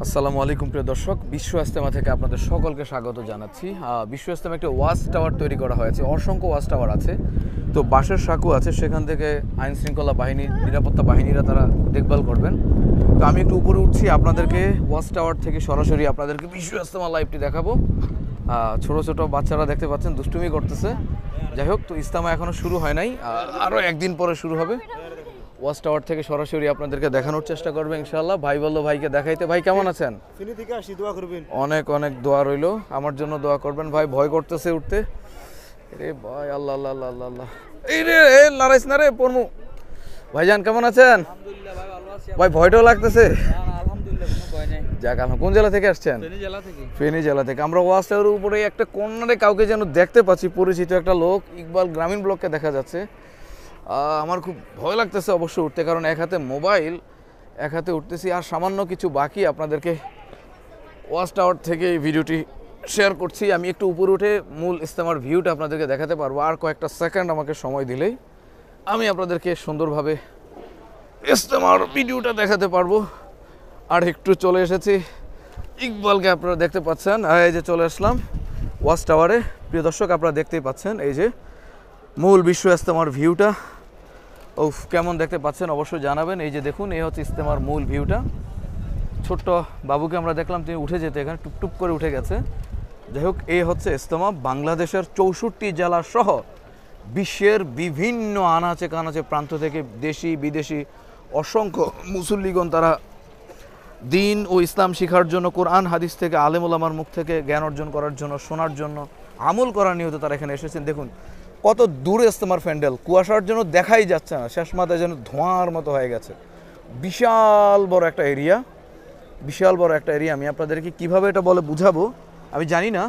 আসসালামু আলাইকুম প্রিয় দর্শক, বিশ্ব ইজতেমা থেকে আপনাদের সকলকে স্বাগত জানাচ্ছি। বিশ্ব ইজতেমা একটি ওয়াচ টাওয়ার তৈরি করা হয়েছে, অসংখ্য ওয়াচ টাওয়ার আছে। তো বাঁশের সাঁকো আছে, সেখান থেকে আইন শৃঙ্খলা বাহিনী, নিরাপত্তা বাহিনীরা তারা দেখভাল করবেন। তো আমি একটু উপরে উঠছি, আপনাদেরকে ওয়াচ টাওয়ার থেকে সরাসরি আপনাদেরকে বিশ্ব ইজতেমা লাইভটি দেখাবো। ছোট ছোট বাচ্চারা দেখতে পাচ্ছেন দুষ্টুমি করতেছে। যাই হোক, তো ইজতেমা এখনও শুরু হয় নাই, আরও একদিন পরে শুরু হবে। ওয়াচ টাওয়ার থেকে সরাসরি আপনাদেরকে দেখানোর চেষ্টা করবে ইনশাআল্লাহ। ভাই বললো ভাইকে দেখাইতে। ভাই কেমন আছেন? অনেক অনেক দোয়া রইলো, আমার জন্য দোয়া করবেন। ভাই ভয় করতেছে উঠতে। রে ভাই, আল্লাহ আল্লাহ আল্লাহ আল্লাহ, এই রে নারাইস না রে পড়মু। ভাইজান কেমন আছেন? ভাই ভয়টাও লাগতেছে। যাক, কোন জেলা থেকে আসছেন? ফেনী জেলা থেকে। আমরা ওয়াচ টাওয়ারের উপরে একটা কর্নারে কাউকে যেন দেখতে পাচ্ছি, পরিচিত একটা লোক। ইকবাল গ্রামীণ ব্লককে দেখা যাচ্ছে। আমার খুব ভয় লাগতেছে অবশ্য উঠতে, কারণ এক হাতে মোবাইল, এক হাতে উঠতেছি। আর সামান্য কিছু বাকি, আপনাদেরকে ওয়াচ টাওয়ার থেকে এই ভিডিওটি শেয়ার করছি। আমি একটু উপরে উঠে মূল ইজতেমার ভিউটা আপনাদেরকে দেখাতে পারবো। আর কয়েকটা সেকেন্ড আমাকে সময় দিলেই আমি আপনাদেরকে সুন্দরভাবে ইজতেমার ভিডিওটা দেখাতে পারবো। আর একটু চলে এসেছি, ইকবালকে আপনারা দেখতে পাচ্ছেন। এই যে চলে আসলাম ওয়াচ টাওয়ারে। প্রিয় দর্শক, আপনারা দেখতেই পাচ্ছেন এই যে মূল বিশ্ব ইজতেমার ভিউটা। ও কেমন দেখতে পাচ্ছেন অবশ্যই জানাবেন। এই যে দেখুন, এই হচ্ছে ইজতেমার মূল ভিউটা। ছোট্ট বাবুকে আমরা দেখলাম, তিনি উঠে যেতে, এখানে টুপটুপ করে উঠে গেছে। যাই হোক, এই হচ্ছে ইজতেমা। বাংলাদেশের 64 জেলা সহ বিশ্বের বিভিন্ন আনাচে কানাচে প্রান্ত থেকে দেশি বিদেশি অসংখ্য মুসল্লিগণ তারা দিন ও ইসলাম শিখার জন্য, কোরআন হাদিস থেকে, আলেম ওলামার মুখ থেকে জ্ঞান অর্জন করার জন্য, শোনার জন্য, আমল করার নিয়ত তারা এখানে এসেছেন। দেখুন কত দূরে ইজতেমার প্যান্ডেল, কুয়াশার জন্য দেখাই যাচ্ছে না, শেষ মাথায় যেন ধোঁয়ার মতো হয়ে গেছে। বিশাল বড় একটা এরিয়া, বিশাল বড় একটা এরিয়া। আমি আপনাদেরকে কিভাবে এটা বলে বুঝাবো আমি জানি না।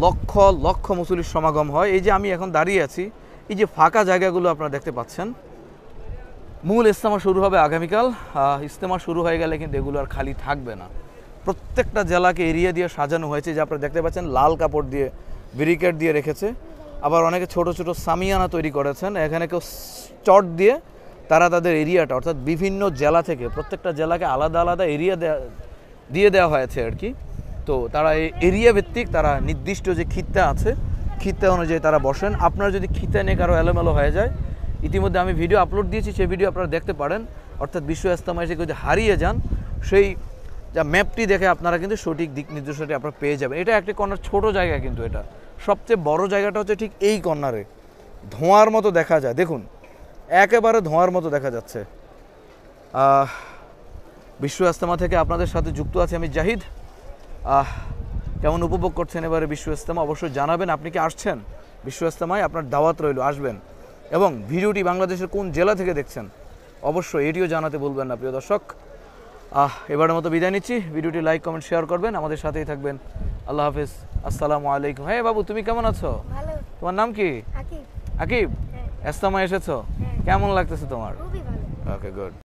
লক্ষ লক্ষ মুসল্লির সমাগম হয়। এই যে আমি এখন দাঁড়িয়ে আছি, এই যে ফাঁকা জায়গাগুলো আপনারা দেখতে পাচ্ছেন। মূল ইজতেমা শুরু হবে আগামীকাল। ইজতেমা শুরু হয়ে গেলে কিন্তু এগুলো আর খালি থাকবে না। প্রত্যেকটা জেলাকে এরিয়া দিয়ে সাজানো হয়েছে, যে আপনারা দেখতে পাচ্ছেন লাল কাপড় দিয়ে ব্যারিকেড দিয়ে রেখেছে। আবার অনেকে ছোট ছোট সামিয়ানা তৈরি করেছেন, এখানে কেউ চট দিয়ে তারা তাদের এরিয়াটা, অর্থাৎ বিভিন্ন জেলা থেকে প্রত্যেকটা জেলাকে আলাদা আলাদা এরিয়া দিয়ে দেওয়া হয়েছে আর কি। তো তারা এই এরিয়া ভিত্তিক, তারা নির্দিষ্ট যে খিত্তা আছে, খিত্তা অনুযায়ী তারা বসেন। আপনারা যদি খিত্তা নিয়ে কারো এলোমেলো হয়ে যায়, ইতিমধ্যে আমি ভিডিও আপলোড দিয়েছি, সেই ভিডিও আপনারা দেখতে পারেন। অর্থাৎ বিশ্ব ইজতেমা এসে যদি হারিয়ে যান, সেই যা ম্যাপটি দেখে আপনারা কিন্তু সঠিক দিক নির্দেশনাটি আপনারা পেয়ে যাবেন। এটা একটি কর্নার, ছোট জায়গা, কিন্তু এটা সবচেয়ে বড় জায়গাটা হচ্ছে ঠিক এই কর্নারে। ধোঁয়ার মতো দেখা যায়, দেখুন একেবারে ধোঁয়ার মতো দেখা যাচ্ছে। বিশ্ব ইজতেমা থেকে আপনাদের সাথে যুক্ত আছে আমি জাহিদ। কেমন উপভোগ করছেন এবারে বিশ্ব ইজতেমা অবশ্যই জানাবেন। আপনি কি আসছেন বিশ্ব ইজতেমায়? আপনার দাওয়াত রইল, আসবেন। এবং ভিডিওটি বাংলাদেশের কোন জেলা থেকে দেখছেন অবশ্যই এটিও জানাতে ভুলবেন না প্রিয় দর্শক। এবারের মতো বিদায় নিচ্ছি। ভিডিওটি লাইক কমেন্ট শেয়ার করবেন, আমাদের সাথেই থাকবেন। আল্লাহ হাফেজ, আসসালামু আলাইকুম। হ্যাঁ বাবু, তুমি কেমন আছো? তোমার নাম কি? আকিব। ইজতেমায় এসেছো, কেমন লাগতেছে তোমার? ওকে, গুড।